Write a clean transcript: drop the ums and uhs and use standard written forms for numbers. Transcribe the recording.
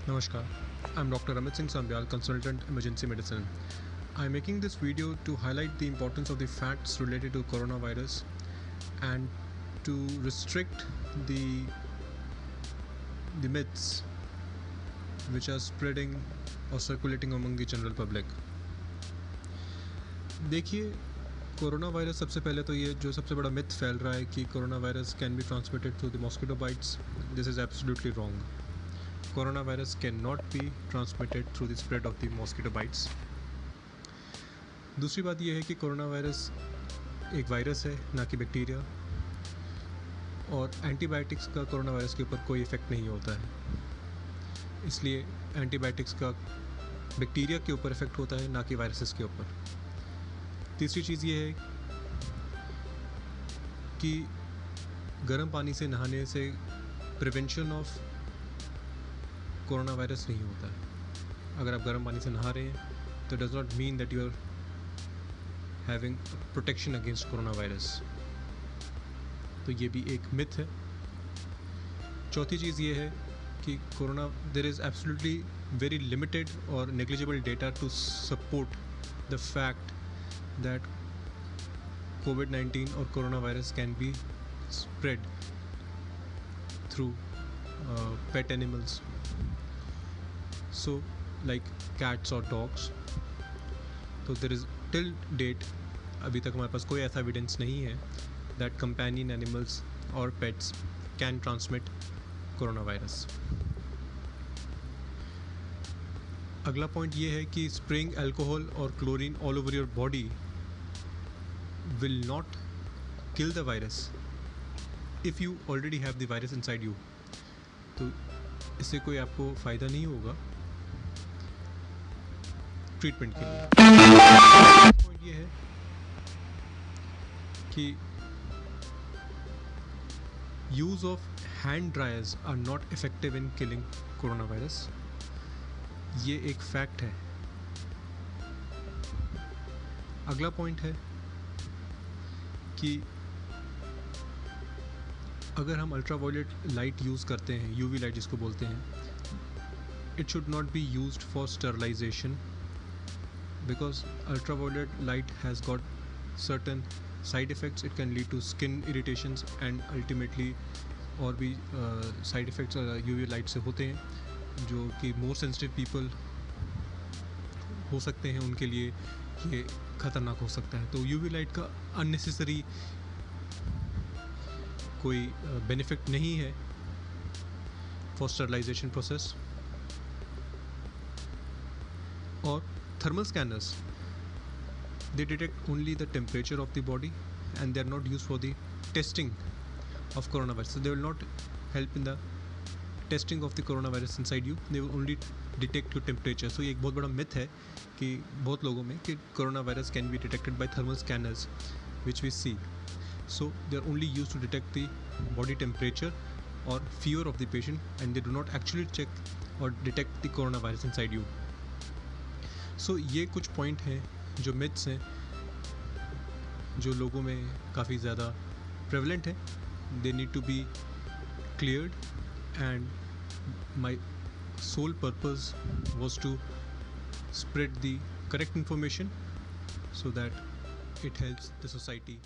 Namaskar, I'm Dr. Amit Singh Sambyal, Consultant Emergency Medicine. I'm making this video to highlight the importance of the facts related to coronavirus and to restrict the myths which are spreading or circulating among the general public. देखिए, corona virus सबसे पहले तो ये जो सबसे बड़ा myth फैल रहा है कि corona virus can be transmitted through the mosquito bytes, this is absolutely wrong. Coronavirus cannot be transmitted through the spread of the mosquito bites. दूसरी बात यह है कि कोरोना वायरस एक वायरस है, ना कि बैक्टीरिया, और एंटीबायोटिक्स का कोरोना वायरस के ऊपर कोई इफ़ेक्ट नहीं होता है. इसलिए एंटीबायोटिक्स का बैक्टीरिया के ऊपर इफ़ेक्ट होता है, ना कि वायरसेस के ऊपर. तीसरी चीज़ ये है कि गर्म पानी से नहाने से प्रिवेंशन ऑफ कोरोना वायरस नहीं होता है. अगर आप गर्म पानी से नहा रहे हैं तो does not mean that you are having protection against corona virus. तो ये भी एक मिथ है. चौथी चीज़ ये है कि corona there is absolutely very limited और negligible data to support the fact that COVID-19 और corona virus can be spread through pet animals, so like cats or dogs. तो there is till date अभी तक हमारे पास कोई ऐसा evidence नहीं है that companion animals or pets can transmit coronavirus. अगला पॉइंट ये है कि स्प्रेइंग अल्कोहल और chlorine all over your body will not kill the virus if you already have the virus inside you. तो इससे कोई आपको फ़ायदा नहीं होगा ट्रीटमेंट के लिए. पॉइंट ये है कि use of hand dryers are not effective in killing corona virus. ये एक फैक्ट है. अगला पॉइंट है कि अगर हम अल्ट्रावायलेट लाइट यूज़ करते हैं, यूवी लाइट जिसको बोलते हैं, it should not be used for sterilisation because ultraviolet light has got certain side effects. It can lead to skin irritations and ultimately और भी साइड इफ़ेक्ट्स यूवी लाइट से होते हैं जो कि मोर सेंसिटिव पीपल हो सकते हैं, उनके लिए ये ख़तरनाक हो सकता है. तो यूवी लाइट का अननेसेसरी कोई बेनिफिट नहीं है फॉर स्टरलाइजेशन प्रोसेस. और thermal scanners they detect only the temperature of the body and they are not use for the testing of corona virus. So they will not help in the testing of the coronavirus inside you. They will only detect your temperature. So ये एक बहुत बड़ा myth है कि बहुत लोगों में कि corona virus can be detected by thermal scanners which we see. So they are only used to detect the body temperature or fever of the patient and they do not actually check or detect the coronavirus inside you. So ये कुछ point हैं जो myths हैं जो लोगों में काफ़ी ज़्यादा prevalent हैं. They need to be cleared and my sole purpose was to spread the correct information so that it helps the society